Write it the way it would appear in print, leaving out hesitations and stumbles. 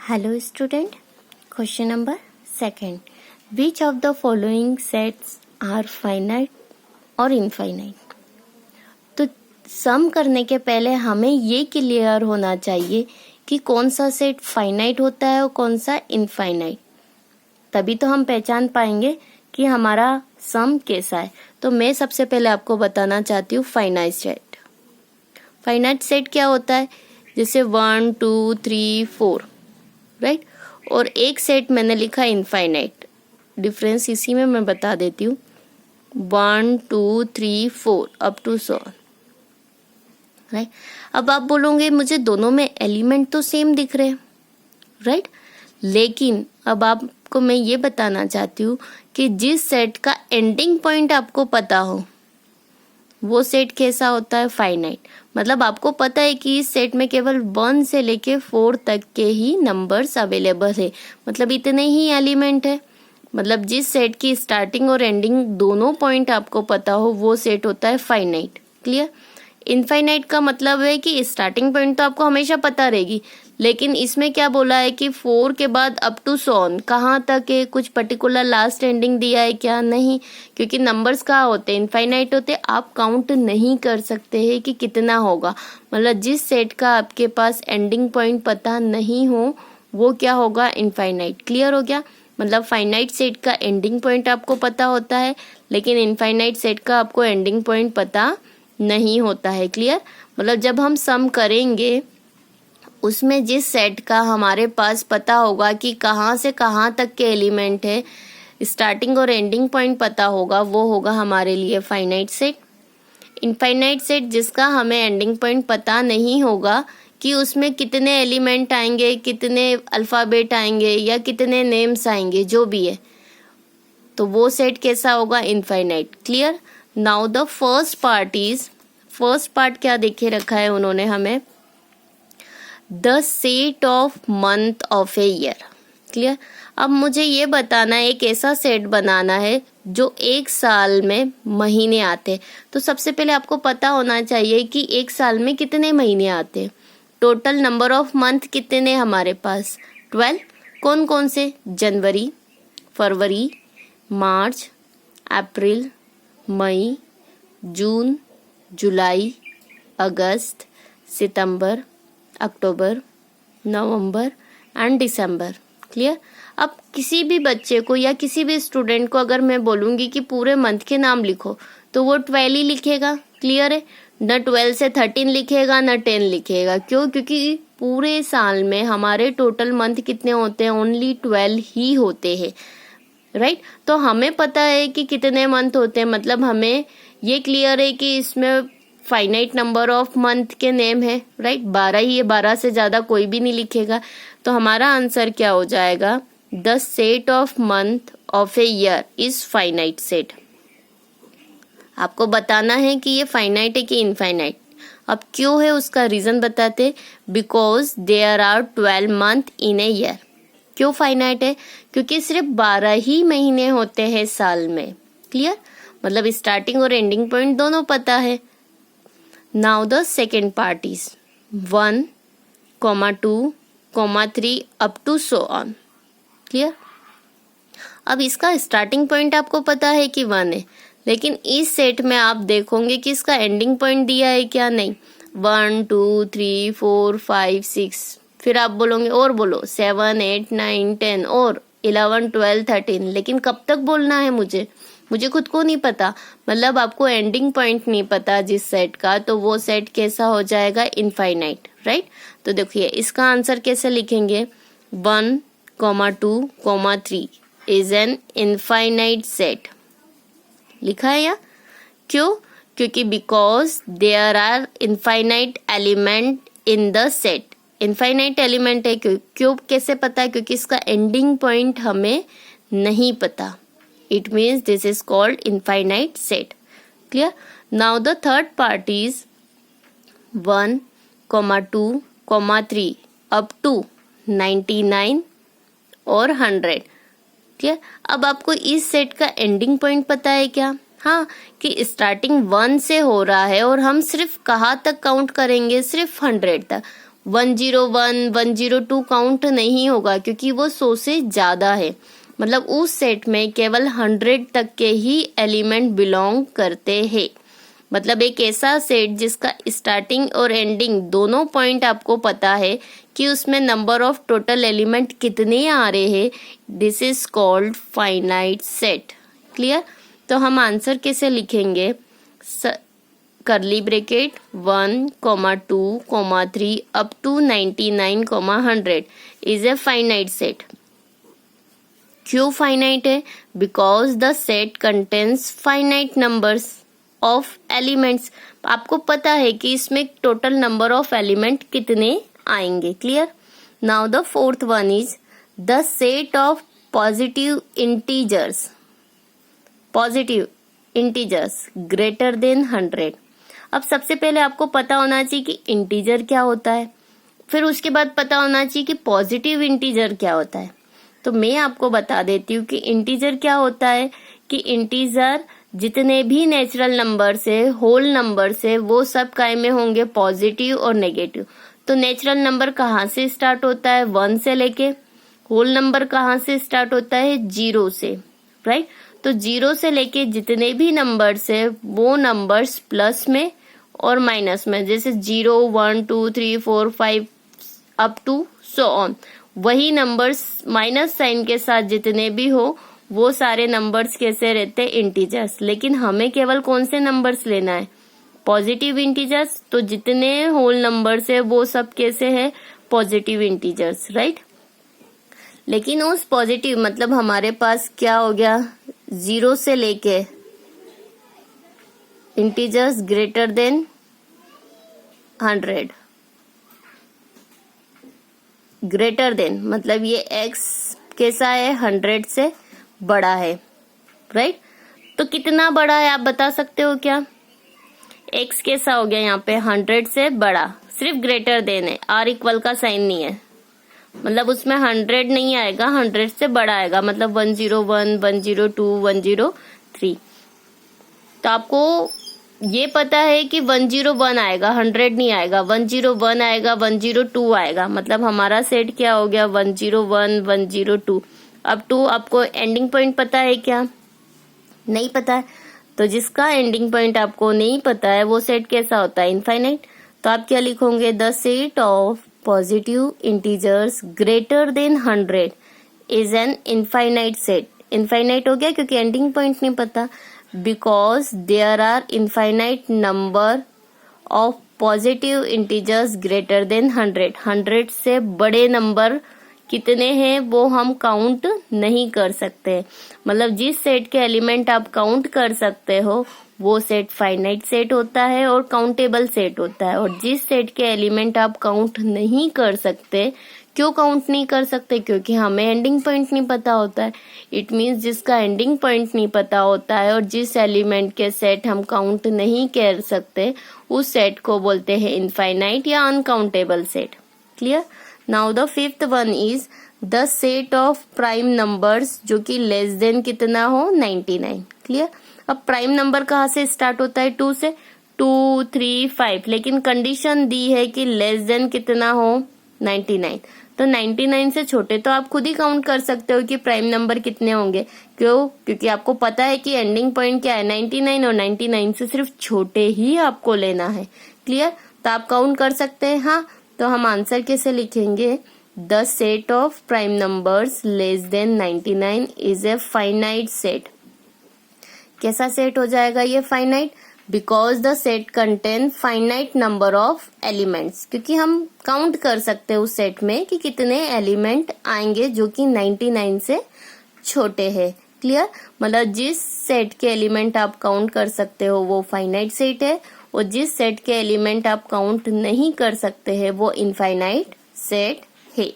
Hello student, question number 2. Which of the following sets are finite और infinite? तो सम करने के पहले हमें ये क्लियर होना चाहिए कि कौन सा सेट फाइनाइट होता है और कौन सा इनफाइनाइट, तभी तो हम पहचान पाएंगे कि हमारा सम कैसा है। तो मैं सबसे पहले आपको बताना चाहती हूँ फाइनाइट सेट। फाइनाइट सेट क्या होता है? जैसे 1 2 3 4, राइट। और एक सेट मैंने लिखा इनफाइनाइट, डिफरेंस इसी में मैं बता देती हूँ। 1 2 3 4 अप टू सो, राइट। अब आप बोलोगे मुझे दोनों में एलिमेंट तो सेम दिख रहे हैं, राइट। लेकिन अब आपको मैं ये बताना चाहती हूँ कि जिस सेट का एंडिंग पॉइंट आपको पता हो वो सेट कैसा होता है? फाइनाइट। मतलब आपको पता है कि इस सेट में केवल 1 से लेके 4 तक के ही नंबर्स अवेलेबल है, मतलब इतने ही एलिमेंट है। मतलब जिस सेट की स्टार्टिंग और एंडिंग दोनों पॉइंट आपको पता हो वो सेट होता है फाइनाइट। क्लियर? इनफाइनाइट का मतलब है कि स्टार्टिंग पॉइंट तो आपको हमेशा पता रहेगी, लेकिन इसमें क्या बोला है कि 4 के बाद अप टू सॉन कहाँ तक है, कुछ पर्टिकुलर लास्ट एंडिंग दिया है क्या? नहीं, क्योंकि नंबर्स कहाँ होते हैं? इनफाइनाइट होते, आप काउंट नहीं कर सकते हैं कि कितना होगा। मतलब जिस सेट का आपके पास एंडिंग पॉइंट पता नहीं हो वो क्या होगा? इनफाइनाइट। क्लियर हो गया? मतलब फाइनाइट सेट का एंडिंग पॉइंट आपको पता होता है, लेकिन इनफाइनाइट सेट का आपको एंडिंग पॉइंट पता नहीं होता है। क्लियर? मतलब जब हम सम करेंगे उसमें जिस सेट का हमारे पास पता होगा कि कहाँ से कहाँ तक के एलिमेंट है, स्टार्टिंग और एंडिंग पॉइंट पता होगा, वो होगा हमारे लिए फाइनाइट सेट। इनफाइनाइट सेट जिसका हमें एंडिंग पॉइंट पता नहीं होगा कि उसमें कितने एलिमेंट आएंगे, कितने अल्फाबेट आएंगे या कितने नेम्स आएंगे, जो भी है, तो वो सेट कैसा होगा? Infinite. Clear? Now the first part क्या देखे रखा है उन्होंने हमें? The set of month of a year. Clear? अब मुझे ये बताना है, एक ऐसा सेट बनाना है जो एक साल में महीने आते हैं। तो सबसे पहले आपको पता होना चाहिए कि एक साल में कितने महीने आते हैं। टोटल नंबर ऑफ मंथ कितने हमारे पास? 12। कौन कौन से? जनवरी, फरवरी, मार्च, अप्रैल, मई, जून, जुलाई, अगस्त, सितंबर, अक्टूबर, नवंबर एंड दिसंबर। क्लियर? अब किसी भी बच्चे को या किसी भी स्टूडेंट को अगर मैं बोलूंगी कि पूरे मंथ के नाम लिखो तो वो 12 ही लिखेगा। क्लियर है? न 12 से 13 लिखेगा न 10 लिखेगा। क्यों? क्योंकि पूरे साल में हमारे टोटल मंथ कितने होते हैं? ओनली 12 ही होते हैं, राइट। तो हमें पता है कि कितने मंथ होते हैं, मतलब हमें ये क्लियर है कि इसमें फाइनाइट नंबर ऑफ मंथ के नेम है, राइट। 12 ही है, 12 से ज्यादा कोई भी नहीं लिखेगा। तो हमारा आंसर क्या हो जाएगा? The set of month of a year is finite set. आपको बताना है कि ये फाइनाइट है कि इनफाइनाइट। अब क्यों है उसका रीजन बताते, because there are 12 month in a year. क्यों फाइनाइट है? क्योंकि सिर्फ 12 ही महीने होते हैं साल में। क्लियर? मतलब स्टार्टिंग और एंडिंग पॉइंट दोनों पता है। Now the second part is 1, 2, 3 up to so on. Clear? अब इसका स्टार्टिंग पॉइंट आपको पता है कि 1 है, लेकिन इस सेट में आप देखोगे कि इसका एंडिंग पॉइंट दिया है क्या? नहीं। 1 2 3 4 5 6, फिर आप बोलोगे और बोलो 7 8 9 10 और 11 12 13, लेकिन कब तक बोलना है मुझे खुद को नहीं पता। मतलब आपको एंडिंग पॉइंट नहीं पता जिस सेट का, तो वो सेट कैसा हो जाएगा? Infinite, right. तो देखिए इसका आंसर कैसे लिखेंगे? 1, 2, 3 इज एन इनफाइनाइट सेट। लिखा है या? क्यों? क्योंकि because there are infinite element in the set. Infinite element है क्यों? कैसे पता है? क्योंकि इसका एंडिंग पॉइंट हमें नहीं पता। It means this is called infinite set. Clear? Now the third part is 1, 2, 3 up to 99 और 100. Clear? अब आपको इस सेट का एंडिंग पॉइंट पता है क्या? हाँ, कि स्टार्टिंग 1 से हो रहा है और हम सिर्फ कहाँ तक काउंट करेंगे? सिर्फ 100 तक। 101, 102 काउंट नहीं होगा क्योंकि वो 100 से ज्यादा है। मतलब उस सेट में केवल 100 तक के ही एलिमेंट बिलोंग करते हैं। मतलब एक ऐसा सेट जिसका स्टार्टिंग और एंडिंग दोनों पॉइंट आपको पता है कि उसमें नंबर ऑफ टोटल एलिमेंट कितने आ रहे हैं, this is called finite set. Clear? तो हम आंसर कैसे लिखेंगे? Curly bracket 1, 2, 3 up to 99, 100 is a finite set. क्यों फाइनाइट है? Because the set contains finite numbers of elements. आपको पता है कि इसमें टोटल नंबर ऑफ एलिमेंट कितने आएंगे। Clear? Now the fourth one is the set of positive integers greater than 100। अब सबसे पहले आपको पता होना चाहिए कि इंटीजर क्या होता है, फिर उसके बाद पता होना चाहिए कि पॉजिटिव इंटीजर क्या होता है। तो मैं आपको बता देती हूँ कि इंटीजर क्या होता है कि इंटीजर जितने भी नेचुरल नंबर्स है, होल नंबर्स है, वो सब काय में होंगे? पॉजिटिव और नेगेटिव। तो नेचुरल नंबर कहाँ से स्टार्ट होता है? 1 से लेके। होल नंबर कहाँ से स्टार्ट होता है? 0 से। राइट? तो 0 से लेके जितने भी नंबर्स है वो नंबर्स प्लस में और माइनस में, जैसे 0, 1, 2, 3, 4, 5 अप टू सो ऑन। वही नंबर्स माइनस साइन के साथ जितने भी हो वो सारे नंबर्स कैसे रहते हैं? इंटीजर्स। लेकिन हमें केवल कौन से नंबर्स लेना है? Positive integers. तो जितने होल नंबर्स है वो सब कैसे है? Positive integers. राइट? लेकिन उस पॉजिटिव मतलब हमारे पास क्या हो गया? 0 से लेके integers greater than 100। Greater than मतलब ये x कैसा है? 100 से बड़ा है। राइट? तो कितना बड़ा है आप बता सकते हो क्या? x कैसा हो गया यहाँ पे? 100 से बड़ा। सिर्फ ग्रेटर देन है, आर इक्वल का साइन नहीं है। मतलब उसमें 100 नहीं आएगा, 100 से बड़ा आएगा। मतलब 101, 102, 103। तो आपको ये पता है कि 101 आएगा, 100 नहीं आएगा। 101 आएगा, 102 आएगा। मतलब हमारा सेट क्या हो गया? 101, 102 अब टू। आपको एंडिंग पॉइंट पता है क्या? नहीं पता है। तो जिसका एंडिंग पॉइंट आपको नहीं पता है वो सेट कैसा होता है? इनफाइनाइट। तो आप क्या लिखोगे? The set of positive integers greater than 100 is an infinite set. Infinite हो गया क्योंकि एंडिंग पॉइंट नहीं पता। Because there are infinite number of positive integers greater than 100। 100 से बड़े नंबर कितने हैं वो हम काउंट नहीं कर सकते। मतलब जिस सेट के एलिमेंट आप काउंट कर सकते हो वो सेट फाइनाइट सेट होता है और काउंटेबल सेट होता है। और जिस सेट के एलिमेंट आप काउंट नहीं कर सकते, क्यों काउंट नहीं कर सकते? क्योंकि हमें एंडिंग पॉइंट नहीं पता होता है। इट मीन्स जिसका एंडिंग पॉइंट नहीं पता होता है और जिस एलिमेंट के सेट हम काउंट नहीं कर सकते उस सेट को बोलते हैं इनफाइनाइट या uncountable set. Clear? Now the fifth one is the set of prime numbers जो कि लेस देन कितना हो? 99। क्लियर? अब प्राइम नंबर कहाँ से स्टार्ट होता है? 2 से। 2, 3, 5। लेकिन कंडीशन दी है कि लेस देन कितना हो? 99। तो 99 से छोटे तो आप खुद ही काउंट कर सकते हो कि प्राइम नंबर कितने होंगे। क्यों? क्योंकि आपको पता है कि एंडिंग पॉइंट क्या है? 99। और 99 से सिर्फ छोटे ही आपको लेना है। क्लियर? तो आप काउंट कर सकते हैं। हाँ, तो हम आंसर कैसे लिखेंगे? The set of prime numbers less than 99 is a finite set. कैसा सेट हो जाएगा ये finite? Because the set contain finite number of elements. क्योंकि हम काउंट कर सकते हैं उस सेट में कि कितने एलिमेंट आएंगे जो कि 99 से छोटे हैं। क्लियर? मतलब जिस सेट के एलिमेंट आप काउंट कर सकते हो वो फाइनाइट सेट है और जिस सेट के एलिमेंट आप काउंट नहीं कर सकते हैं वो इनफाइनाइट सेट है।